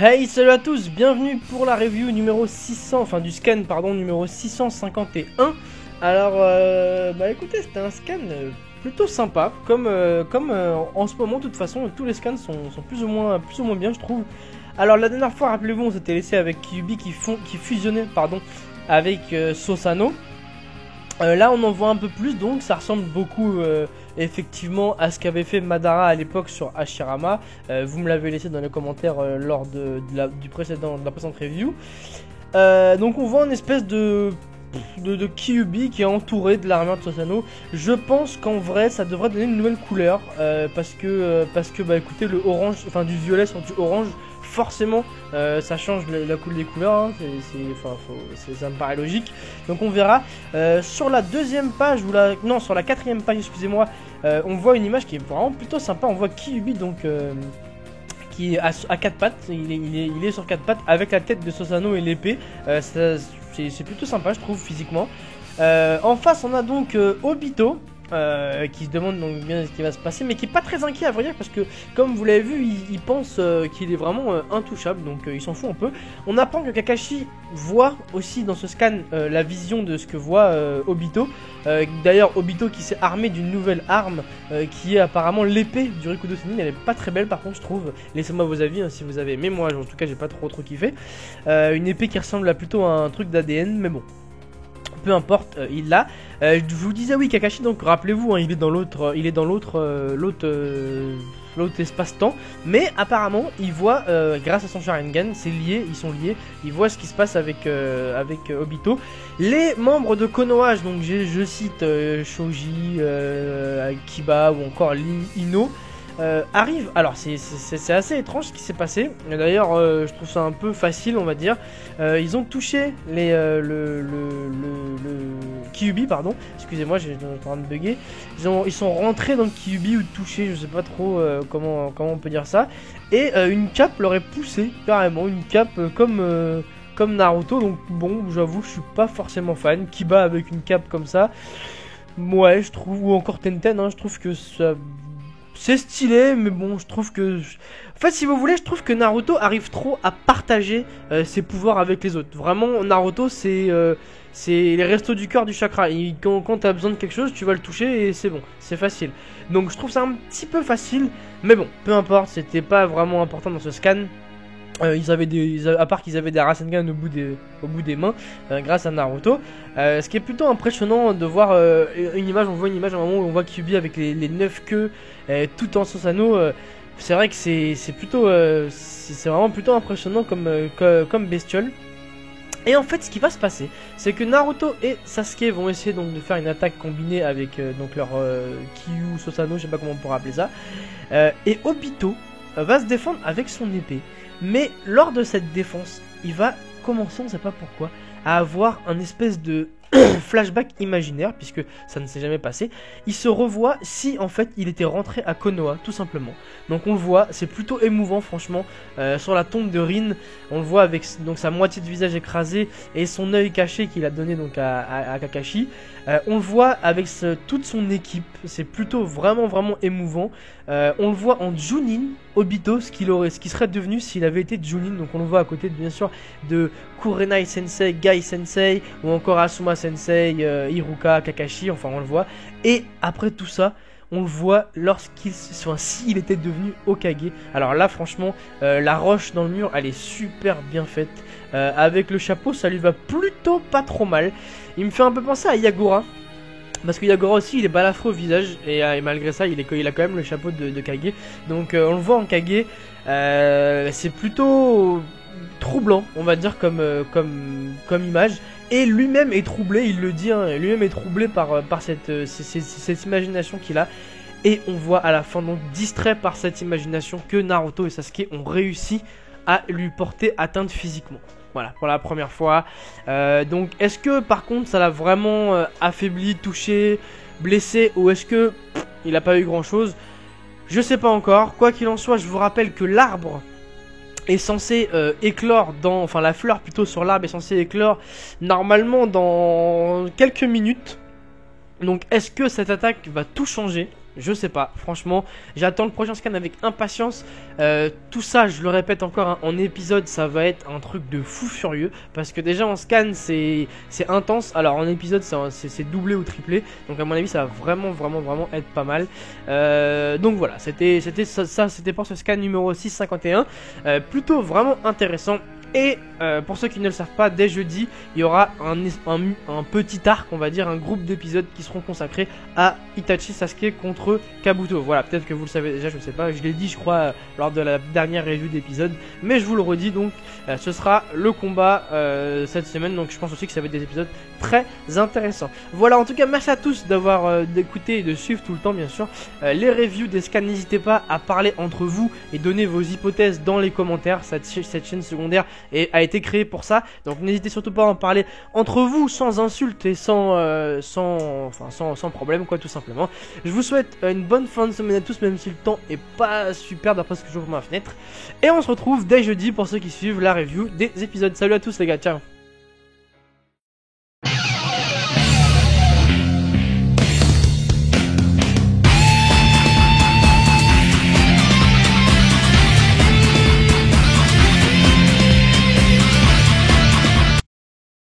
Hey, salut à tous, bienvenue pour la review numéro 600, enfin du scan pardon, numéro 651. Alors, écoutez, c'était un scan plutôt sympa, comme en ce moment, de toute façon, tous les scans sont plus ou moins bien, je trouve. Alors la dernière fois, rappelez-vous, on s'était laissé avec Kyuubi qui fusionnait, pardon, avec Susano. Là on en voit un peu plus, donc ça ressemble beaucoup effectivement à ce qu'avait fait Madara à l'époque sur Hashirama. Vous me l'avez laissé dans les commentaires lors de la précédente review. Donc on voit une espèce de Kyuubi qui est entouré de l'armure de Susano. Je pense qu'en vrai ça devrait donner une nouvelle couleur parce que écoutez, le orange, enfin du violet sur du orange, forcément ça change la couleur des couleurs, hein. Ça me paraît logique. Donc on verra. Sur la deuxième page, sur la quatrième page, excusez-moi, on voit une image qui est vraiment plutôt sympa. On voit Kyuubi donc qui est à quatre pattes, il est sur quatre pattes avec la tête de Susano et l'épée. C'est plutôt sympa, je trouve, physiquement. En face on a donc Obito, qui se demande donc bien ce qui va se passer, mais qui est pas très inquiet à vrai dire, parce que comme vous l'avez vu, il pense qu'il est vraiment intouchable, donc il s'en fout un peu. On apprend que Kakashi voit aussi dans ce scan la vision de ce que voit Obito. D'ailleurs Obito qui s'est armé d'une nouvelle arme qui est apparemment l'épée du Rikudo Sennin. Elle est pas très belle par contre, je trouve. Laissez-moi vos avis hein, si vous avez aimé. Moi en tout cas j'ai pas trop kiffé. Une épée qui ressemble à plutôt à un truc d'ADN, mais bon, peu importe, il l'a. Je vous disais oui, Kakashi, donc rappelez-vous, hein, il est dans l'autre espace-temps, mais apparemment il voit, grâce à son Sharingan, c'est lié, ils sont liés, il voit ce qui se passe avec Obito. Les membres de Konoha, donc je cite Shoji, Kiba ou encore Ino, arrive. Alors c'est assez étrange ce qui s'est passé. D'ailleurs je trouve ça un peu facile, on va dire. Ils ont touché le Kyuubi, pardon. Excusez-moi, j'étais en train de bugger. Ils sont rentrés dans le Kyuubi ou touché, je sais pas trop comment on peut dire ça. Et une cape leur est poussée carrément, une cape comme Naruto. Donc bon, j'avoue, je suis pas forcément fan. Kiba avec une cape comme ça, ouais, je trouve, ou encore Tenten, hein, je trouve que ça. C'est stylé, mais bon, je trouve que... En fait, si vous voulez, je trouve que Naruto arrive trop à partager ses pouvoirs avec les autres. Vraiment, Naruto, c'est les restos du cœur du chakra. Quand t'as besoin de quelque chose, tu vas le toucher et c'est bon, c'est facile. Donc je trouve ça un petit peu facile, mais bon, peu importe, c'était pas vraiment important dans ce scan. À part qu'ils avaient des Rasengan au bout des mains, grâce à Naruto. Ce qui est plutôt impressionnant de voir une image. On voit une image à un moment où on voit Kyuubi avec les 9 queues tout en Susano. C'est vrai que c'est vraiment plutôt impressionnant comme bestiole. Et en fait, ce qui va se passer, c'est que Naruto et Sasuke vont essayer donc de faire une attaque combinée avec donc leur Kyu, Susano, je sais pas comment on pourra appeler ça. Et Obito va se défendre avec son épée. Mais lors de cette défense, il va commencer, on ne sait pas pourquoi, à avoir un espèce de flashback imaginaire, puisque ça ne s'est jamais passé. Il se revoit si en fait il était rentré à Konoha, tout simplement. Donc on le voit, c'est plutôt émouvant franchement. Sur la tombe de Rin, on le voit avec donc sa moitié de visage écrasé et son œil caché qu'il a donné donc à Kakashi. On le voit avec toute son équipe, c'est plutôt vraiment émouvant. On le voit en Junin, Obito, ce qui serait devenu s'il avait été Junin. Donc on le voit à côté bien sûr de Kurenai Sensei, Gai Sensei ou encore Asuma Sensei, Iruka, Kakashi, enfin on le voit. Et après tout ça, on le voit s'il était devenu Hokage. Alors là franchement, la roche dans le mur, elle est super bien faite. Avec le chapeau, ça lui va plutôt pas trop mal. Il me fait un peu penser à Yagura, parce que Yagura aussi il est balafré au visage et malgré ça il a quand même le chapeau de Kage. Donc on le voit en Kage. C'est plutôt troublant, on va dire, comme image. Et lui-même est troublé, il le dit, hein, lui-même est troublé par cette imagination qu'il a. Et on voit à la fin, donc distrait par cette imagination, que Naruto et Sasuke ont réussi à lui porter atteinte physiquement. Voilà, pour la première fois. Donc est-ce que par contre ça l'a vraiment affaibli, touché, blessé, ou est-ce que il n'a pas eu grand chose? Je sais pas encore. Quoi qu'il en soit, je vous rappelle que l'arbre est censé éclore enfin la fleur plutôt sur l'arbre est censée éclore normalement dans quelques minutes. Donc est-ce que cette attaque va tout changer? Je sais pas, franchement, j'attends le prochain scan avec impatience. Tout ça, je le répète encore, hein, en épisode, ça va être un truc de fou furieux. Parce que déjà en scan, c'est intense. Alors en épisode, c'est doublé ou triplé. Donc à mon avis, ça va vraiment être pas mal. Donc voilà, c'était pour ce scan numéro 651. Plutôt vraiment intéressant. Et pour ceux qui ne le savent pas, dès jeudi, il y aura un petit arc, on va dire, un groupe d'épisodes qui seront consacrés à Itachi Sasuke contre Kabuto. Voilà, peut-être que vous le savez déjà, je ne sais pas, je l'ai dit je crois lors de la dernière review d'épisode, mais je vous le redis donc, ce sera le combat cette semaine, donc je pense aussi que ça va être des épisodes très intéressants. Voilà, en tout cas, merci à tous d'avoir d'écouter et de suivre tout le temps, bien sûr, les reviews des scans. N'hésitez pas à parler entre vous et donner vos hypothèses dans les commentaires. Cette chaîne secondaire a été créée pour ça, donc n'hésitez surtout pas à en parler entre vous sans insultes et sans problème, quoi, tout simplement. Je vous souhaite une bonne fin de semaine à tous, même si le temps est pas super d'après ce que je vois pour ma fenêtre, et on se retrouve dès jeudi pour ceux qui suivent la review des épisodes. Salut à tous les gars, ciao.